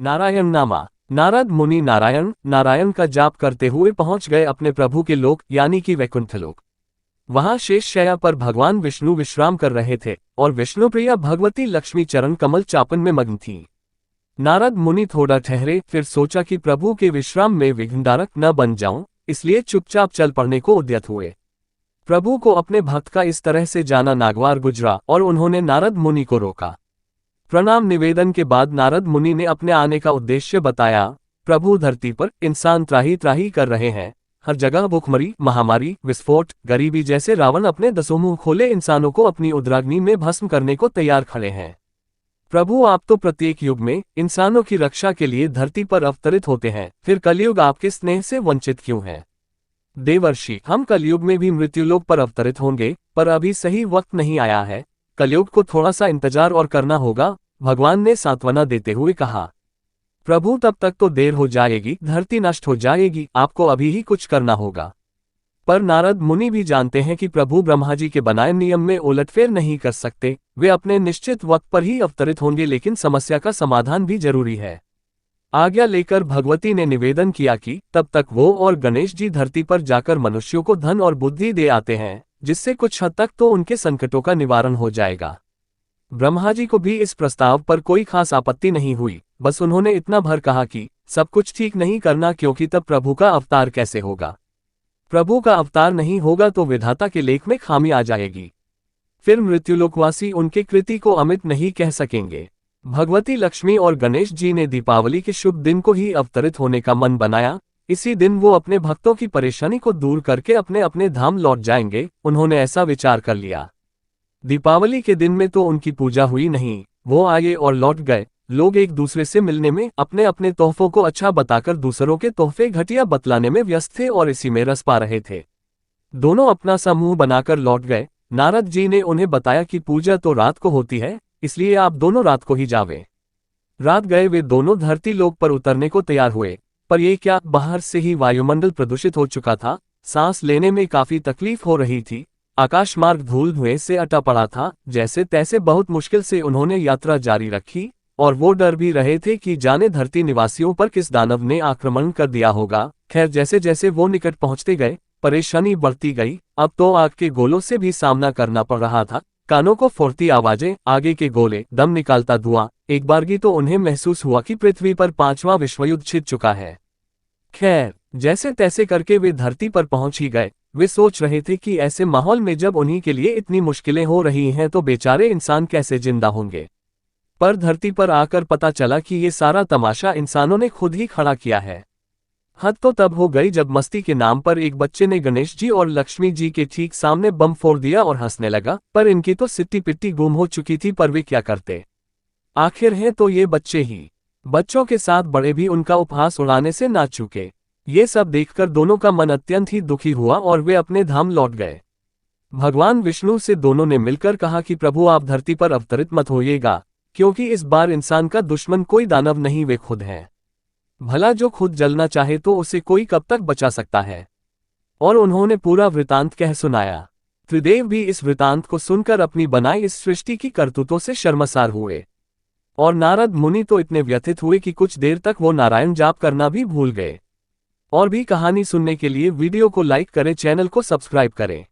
नारायण नामा। नारद मुनि नारायण नारायण का जाप करते हुए पहुंच गए अपने प्रभु के लोक यानी कि वैकुंठ लोक। वहां शेष शैया पर भगवान विष्णु विश्राम कर रहे थे और विष्णुप्रिया भगवती लक्ष्मी चरण कमल चापन में मग्न थी। नारद मुनि थोड़ा ठहरे, फिर सोचा कि प्रभु के विश्राम में विघ्नकारक न बन जाऊं, इसलिए चुपचाप चल पड़ने को उद्यत हुए। प्रभु को अपने भक्त का इस तरह से जाना नागवार गुजरा और उन्होंने नारद मुनि को रोका। प्रणाम निवेदन के बाद नारद मुनि ने अपने आने का उद्देश्य बताया। प्रभु, धरती पर इंसान त्राही त्राही कर रहे हैं। हर जगह भूखमरी, महामारी, विस्फोट, गरीबी जैसे रावण अपने दसों मुंह खोले इंसानों को अपनी उद्राग्नि में भस्म करने को तैयार खड़े हैं। प्रभु, आप तो प्रत्येक युग में इंसानों की रक्षा के लिए धरती पर अवतरित होते हैं, फिर कलयुग आपके स्नेह से वंचित क्यों है? देवर्षि, हम कलयुग में भी मृत्युलोक पर अवतरित होंगे, पर अभी सही वक्त नहीं आया है। कलयुग को थोड़ा सा इंतजार और करना होगा, भगवान ने सांत्वना देते हुए कहा। प्रभु, तब तक तो देर हो जाएगी, धरती नष्ट हो जाएगी, आपको अभी ही कुछ करना होगा। पर नारद मुनि भी जानते हैं कि प्रभु ब्रह्मा जी के बनाए नियम में उलटफेर नहीं कर सकते। वे अपने निश्चित वक्त पर ही अवतरित होंगे, लेकिन समस्या का समाधान भी जरूरी है। आज्ञा लेकर भगवती ने निवेदन किया कि तब तक वो और गणेश जी धरती पर जाकर मनुष्यों को धन और बुद्धि दे आते हैं, जिससे कुछ हद तक तो उनके संकटों का निवारण हो जाएगा। ब्रह्मा जी को भी इस प्रस्ताव पर कोई खास आपत्ति नहीं हुई, बस उन्होंने इतना भर कहा कि सब कुछ ठीक नहीं करना, क्योंकि तब प्रभु का अवतार कैसे होगा? प्रभु का अवतार नहीं होगा तो विधाता के लेख में खामी आ जाएगी, फिर मृत्युलोकवासी उनके कृति को अमित नहीं कह सकेंगे। भगवती लक्ष्मी और गणेश जी ने दीपावली के शुभ दिन को ही अवतरित होने का मन बनाया। इसी दिन वो अपने भक्तों की परेशानी को दूर करके अपने अपने धाम लौट जाएंगे। उन्होंने ऐसा विचार कर लिया। दीपावली के दिन में तो उनकी पूजा हुई नहीं, वो आए और लौट गए। लोग एक दूसरे से मिलने में, अपने अपने तोहफों को अच्छा बताकर दूसरों के तोहफे घटिया बतलाने में व्यस्त थे और इसी में रस पा रहे थे। दोनों अपना समूह बनाकर लौट गए। नारद जी ने उन्हें बताया कि पूजा तो रात को होती है, इसलिए आप दोनों रात को ही जावें। रात गए वे दोनों धरती लोक पर उतरने को तैयार हुए, पर ये क्या, बाहर से ही वायुमंडल प्रदूषित हो चुका था, सांस लेने में काफी तकलीफ हो रही थी। आकाश मार्ग धूल धुएं से अटा पड़ा था। जैसे तैसे बहुत मुश्किल से उन्होंने यात्रा जारी रखी और वो डर भी रहे थे कि जाने धरती निवासियों पर किस दानव ने आक्रमण कर दिया होगा। खैर, जैसे जैसे वो निकट पहुंचते गए परेशानी बढ़ती गई। अब तो आग के गोलों से भी सामना करना पड़ रहा था। कानों को फोड़ती आवाजें, आगे के गोले, दम निकालता धुआं। एक बारगी तो उन्हें महसूस हुआ कि पृथ्वी पर 5वां विश्वयुद्ध छिड़ चुका है। खैर, जैसे तैसे करके वे धरती पर पहुंच ही गए। वे सोच रहे थे कि ऐसे माहौल में जब उन्हीं के लिए इतनी मुश्किलें हो रही हैं तो बेचारे इंसान कैसे जिंदा होंगे। पर धरती पर आकर पता चला कि ये सारा तमाशा इंसानों ने खुद ही खड़ा किया है। हद तो तब हो गई जब मस्ती के नाम पर एक बच्चे ने गणेश जी और लक्ष्मी जी के ठीक सामने बम फोड़ दिया और हंसने लगा। पर इनकी तो सिट्टी पिट्टी गुम हो चुकी थी, पर वे क्या करते? आखिर हैं तो ये बच्चे ही। बच्चों के साथ बड़े भी उनका उपहास उड़ाने से ना चूके। ये सब देखकर दोनों का मन अत्यंत ही दुखी हुआ और वे अपने धाम लौट गए। भगवान विष्णु से दोनों ने मिलकर कहा कि प्रभु, आप धरती पर अवतरित मत होइएगा, क्योंकि इस बार इंसान का दुश्मन कोई दानव नहीं, वे खुद हैं। भला जो खुद जलना चाहे तो उसे कोई कब तक बचा सकता है? और उन्होंने पूरा वृतांत कह सुनाया। त्रिदेव भी इस वृतांत को सुनकर अपनी बनाई इस सृष्टि की करतूतों से शर्मसार हुए और नारद मुनि तो इतने व्यथित हुए कि कुछ देर तक वो नारायण जाप करना भी भूल गए। और भी कहानी सुनने के लिए वीडियो को लाइक करें, चैनल को सब्सक्राइब करें।